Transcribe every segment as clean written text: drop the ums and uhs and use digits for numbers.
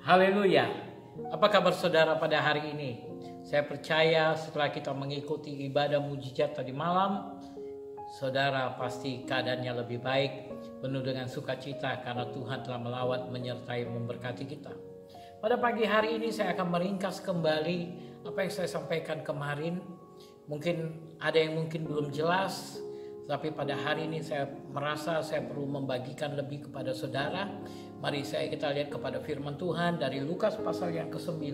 Haleluya. Apa kabar saudara pada hari ini? Saya percaya setelah kita mengikuti ibadah mujizat tadi malam, saudara pasti keadaannya lebih baik, penuh dengan sukacita karena Tuhan telah melawat, menyertai, memberkati kita. Pada pagi hari ini saya akan meringkas kembali apa yang saya sampaikan kemarin. Mungkin ada yang belum jelas, tapi pada hari ini saya merasa saya perlu membagikan lebih kepada saudara. Mari kita lihat kepada firman Tuhan dari Lukas pasal yang ke-9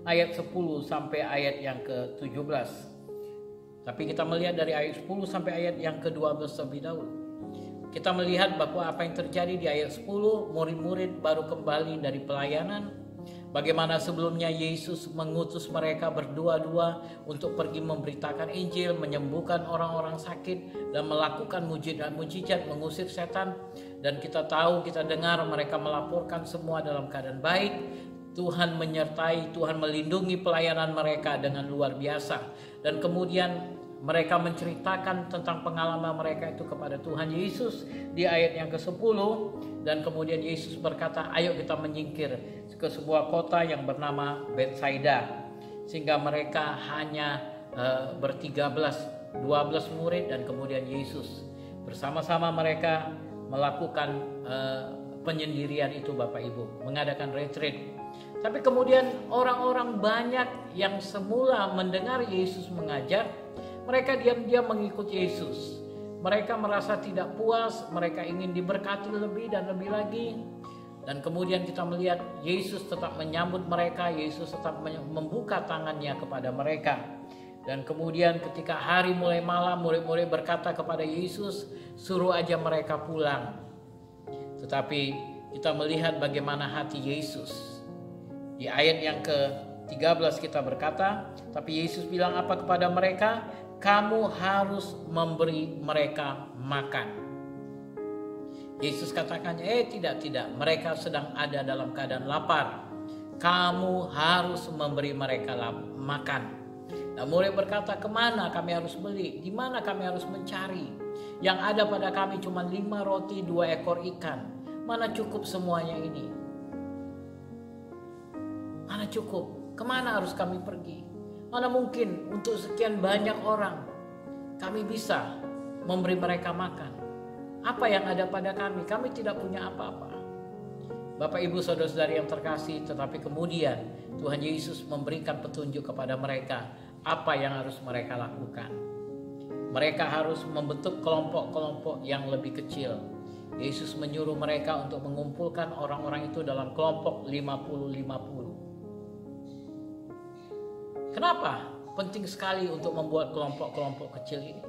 ayat 10 sampai ayat yang ke-17. Tapi kita melihat dari ayat 10 sampai ayat yang ke-12 terlebih dahulu. Kita melihat bahwa apa yang terjadi di ayat 10, murid-murid baru kembali dari pelayanan. Bagaimana sebelumnya Yesus mengutus mereka berdua-dua untuk pergi memberitakan Injil, menyembuhkan orang-orang sakit, dan melakukan mujizat, mengusir setan. Dan kita tahu, kita dengar mereka melaporkan semua dalam keadaan baik. Tuhan menyertai, Tuhan melindungi pelayanan mereka dengan luar biasa. Dan kemudian mereka menceritakan tentang pengalaman mereka itu kepada Tuhan Yesus di ayat yang ke-10. Dan kemudian Yesus berkata, ayo kita menyingkir ke sebuah kota yang bernama Betsaida. Sehingga mereka hanya ber-13, 12 murid, dan kemudian Yesus bersama-sama mereka melakukan penyendirian itu Bapak Ibu, mengadakan retreat. Tapi kemudian orang-orang banyak yang semula mendengar Yesus mengajar, mereka diam-diam mengikut Yesus. Mereka merasa tidak puas, mereka ingin diberkati lebih dan lebih lagi. Dan kemudian kita melihat Yesus tetap menyambut mereka, Yesus tetap membuka tangannya kepada mereka. Dan kemudian ketika hari mulai malam, murid-murid berkata kepada Yesus, suruh aja mereka pulang. Tetapi kita melihat bagaimana hati Yesus. Di ayat yang ke-13 kita berkata, tapi Yesus bilang apa kepada mereka? Kamu harus memberi mereka makan. Yesus katakan, tidak, mereka sedang ada dalam keadaan lapar. Kamu harus memberi mereka makan. Nah, murid berkata, kemana kami harus beli? Di mana kami harus mencari? Yang ada pada kami cuma 5 roti, 2 ekor ikan. Mana cukup semuanya ini? Mana cukup? Kemana harus kami pergi? Mana mungkin untuk sekian banyak orang kami bisa memberi mereka makan? Apa yang ada pada kami? Kami tidak punya apa-apa. Bapak Ibu saudara-saudari yang terkasih, tetapi kemudian Tuhan Yesus memberikan petunjuk kepada mereka apa yang harus mereka lakukan. Mereka harus membentuk kelompok-kelompok yang lebih kecil. Yesus menyuruh mereka untuk mengumpulkan orang-orang itu dalam kelompok 50-50. Kenapa penting sekali untuk membuat kelompok-kelompok kecil ini?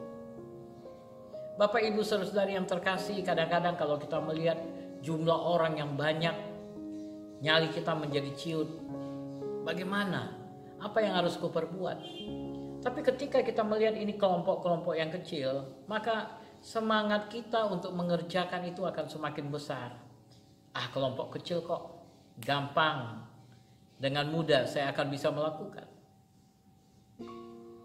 Bapak Ibu saudara-saudari yang terkasih, kadang-kadang kalau kita melihat jumlah orang yang banyak, nyali kita menjadi ciut. Bagaimana? Apa yang harus kuperbuat? Tapi ketika kita melihat ini kelompok-kelompok yang kecil, maka semangat kita untuk mengerjakan itu akan semakin besar. Kelompok kecil kok gampang, dengan mudah saya akan bisa melakukan.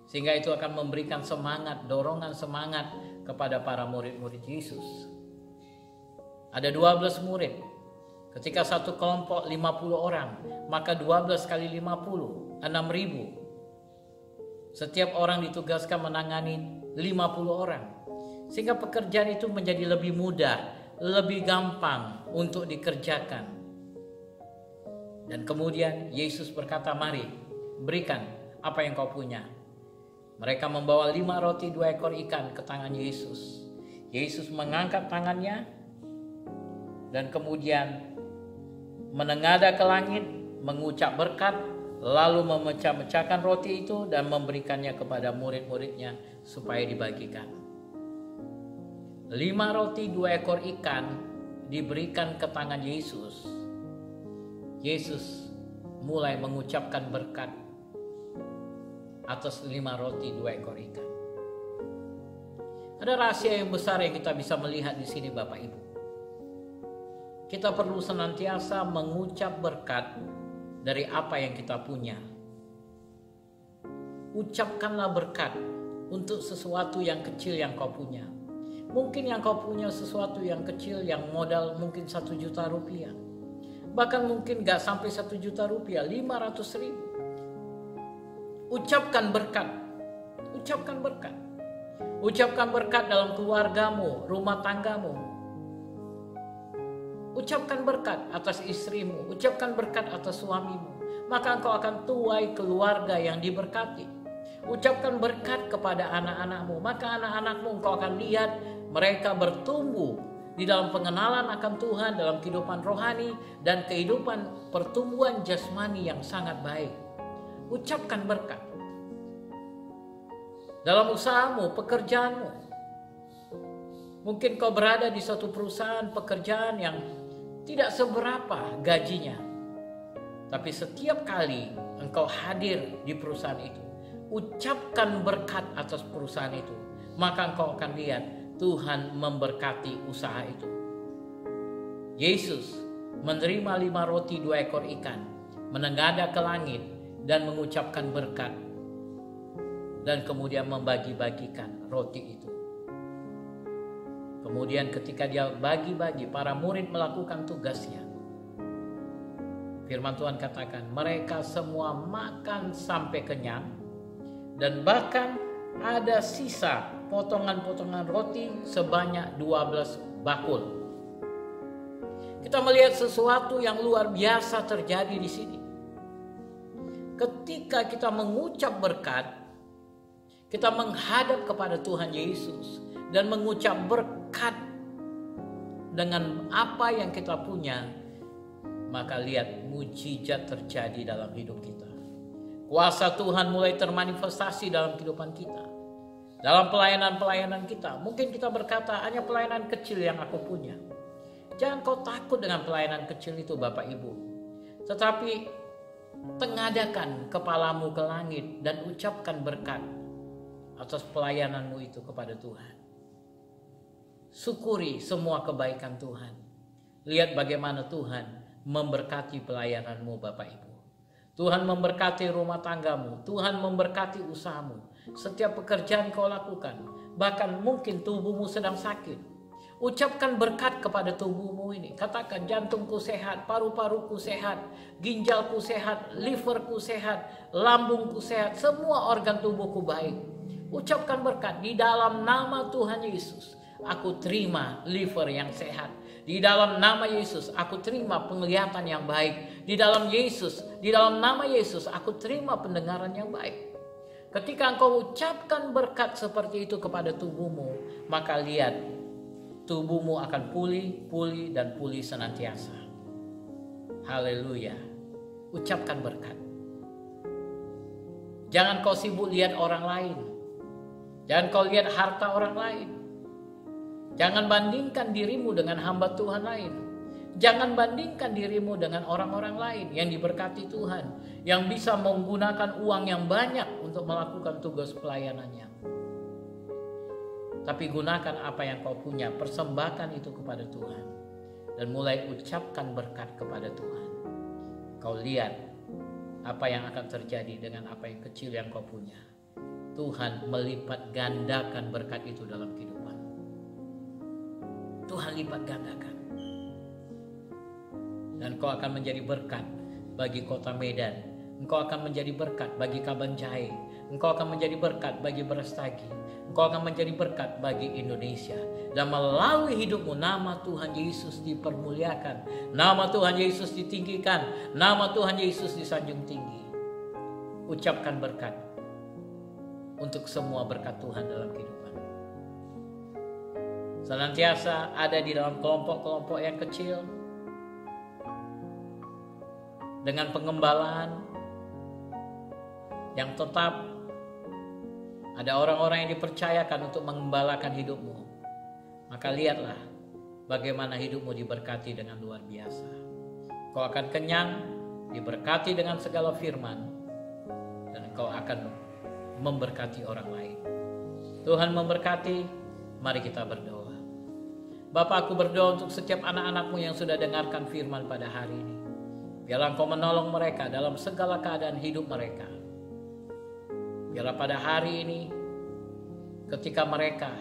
Sehingga itu akan memberikan semangat, dorongan semangat kepada para murid-murid Yesus. Ada 12 murid. Ketika satu kelompok 50 orang, maka 12 kali 50, 6.000. Setiap orang ditugaskan menangani 50 orang. Sehingga pekerjaan itu menjadi lebih mudah, lebih gampang untuk dikerjakan. Dan kemudian Yesus berkata, mari berikan apa yang kau punya. Mereka membawa 5 roti 2 ekor ikan ke tangan Yesus. Yesus mengangkat tangannya dan kemudian menengadah ke langit, mengucap berkat, lalu memecah-mecahkan roti itu dan memberikannya kepada murid-muridnya supaya dibagikan. 5 roti 2 ekor ikan diberikan ke tangan Yesus. Yesus mulai mengucapkan berkat atas 5 roti 2 ekor ikan. Ada rahasia yang besar yang kita bisa melihat di sini Bapak Ibu. Kita perlu senantiasa mengucap berkat dari apa yang kita punya. Ucapkanlah berkat untuk sesuatu yang kecil yang kau punya. Mungkin yang kau punya sesuatu yang kecil, yang modal mungkin 1 juta rupiah. Bahkan mungkin gak sampai 1 juta rupiah, 500.000. Ucapkan berkat. Ucapkan berkat. Ucapkan berkat dalam keluargamu, rumah tanggamu. Ucapkan berkat atas istrimu. Ucapkan berkat atas suamimu. Maka engkau akan tuai keluarga yang diberkati. Ucapkan berkat kepada anak-anakmu. Maka anak-anakmu engkau akan lihat mereka bertumbuh di dalam pengenalan akan Tuhan, dalam kehidupan rohani dan kehidupan pertumbuhan jasmani yang sangat baik. Ucapkan berkat. Dalam usahamu, pekerjaanmu. Mungkin kau berada di suatu perusahaan pekerjaan yang tidak seberapa gajinya. Tapi setiap kali engkau hadir di perusahaan itu, ucapkan berkat atas perusahaan itu. Maka engkau akan lihat Tuhan memberkati usaha itu. Yesus menerima 5 roti 2 ekor ikan, menengadah ke langit dan mengucapkan berkat. Dan kemudian membagi-bagikan roti itu. Kemudian ketika dia bagi-bagi, para murid melakukan tugasnya. Firman Tuhan katakan, mereka semua makan sampai kenyang. Dan bahkan ada sisa potongan-potongan roti sebanyak 12 bakul. Kita melihat sesuatu yang luar biasa terjadi di sini. Ketika kita mengucap berkat, kita menghadap kepada Tuhan Yesus dan mengucap berkat dengan apa yang kita punya, maka lihat mujizat terjadi dalam hidup kita. Kuasa Tuhan mulai termanifestasi dalam kehidupan kita. Dalam pelayanan-pelayanan kita, mungkin kita berkata hanya pelayanan kecil yang aku punya. Jangan kau takut dengan pelayanan kecil itu Bapak Ibu. Tetapi tengadakan kepalamu ke langit dan ucapkan berkat atas pelayananmu itu kepada Tuhan. Syukuri semua kebaikan Tuhan. Lihat bagaimana Tuhan memberkati pelayananmu Bapak Ibu. Tuhan memberkati rumah tanggamu. Tuhan memberkati usahamu. Setiap pekerjaan kau lakukan. Bahkan mungkin tubuhmu sedang sakit. Ucapkan berkat kepada tubuhmu ini. Katakan, jantungku sehat, paru-paruku sehat, ginjalku sehat, liverku sehat, lambungku sehat, semua organ tubuhku baik. Ucapkan berkat di dalam nama Tuhan Yesus. Aku terima liver yang sehat. Di dalam nama Yesus aku terima penglihatan yang baik. Di dalam nama Yesus aku terima pendengaran yang baik. Ketika engkau ucapkan berkat seperti itu kepada tubuhmu, maka lihat tubuhmu akan pulih dan pulih senantiasa. Haleluya. Ucapkan berkat. Jangan kau sibuk lihat orang lain. Jangan kau lihat harta orang lain. Jangan bandingkan dirimu dengan hamba Tuhan lain. Jangan bandingkan dirimu dengan orang-orang lain yang diberkati Tuhan, yang bisa menggunakan uang yang banyak untuk melakukan tugas pelayanannya. Tapi gunakan apa yang kau punya, persembahkan itu kepada Tuhan. Dan mulai ucapkan berkat kepada Tuhan. Kau lihat apa yang akan terjadi dengan apa yang kecil yang kau punya. Tuhan melipat gandakan berkat itu dalam kehidupan. Tuhan lipat gandakan. Dan kau akan menjadi berkat bagi kota Medan. Engkau akan menjadi berkat bagi Kabanjahe. Engkau akan menjadi berkat bagi Brastagi. Engkau akan menjadi berkat bagi Indonesia. Dan melalui hidupmu nama Tuhan Yesus dipermuliakan. Nama Tuhan Yesus ditinggikan. Nama Tuhan Yesus disanjung tinggi. Ucapkan berkat untuk semua berkat Tuhan dalam kehidupan. Senantiasa ada di dalam kelompok-kelompok yang kecil. Dengan pengembalaan yang tetap. Ada orang-orang yang dipercayakan untuk mengembalakan hidupmu. Maka lihatlah bagaimana hidupmu diberkati dengan luar biasa. Kau akan kenyang, diberkati dengan segala firman. Dan kau akan memberkati orang lain. Tuhan memberkati, mari kita berdoa. Bapa, aku berdoa untuk setiap anak-anakmu yang sudah dengarkan firman pada hari ini. Biarlah Engkau menolong mereka dalam segala keadaan hidup mereka. Biarlah pada hari ini ketika mereka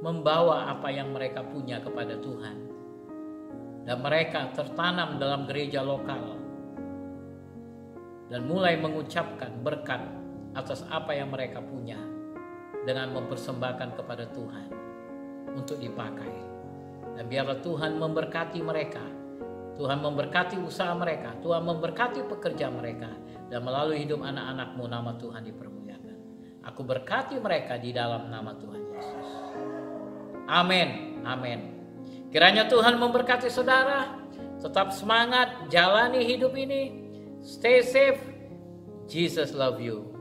membawa apa yang mereka punya kepada Tuhan, dan mereka tertanam dalam gereja lokal dan mulai mengucapkan berkat atas apa yang mereka punya dengan mempersembahkan kepada Tuhan untuk dipakai. Dan biarlah Tuhan memberkati mereka, Tuhan memberkati usaha mereka, Tuhan memberkati pekerja mereka, dan melalui hidup anak-anak-Mu nama Tuhan dipermuliakan. Aku berkati mereka di dalam nama Tuhan Yesus. Amin. Amin. Kiranya Tuhan memberkati saudara. Tetap semangat jalani hidup ini. Stay safe. Jesus love you.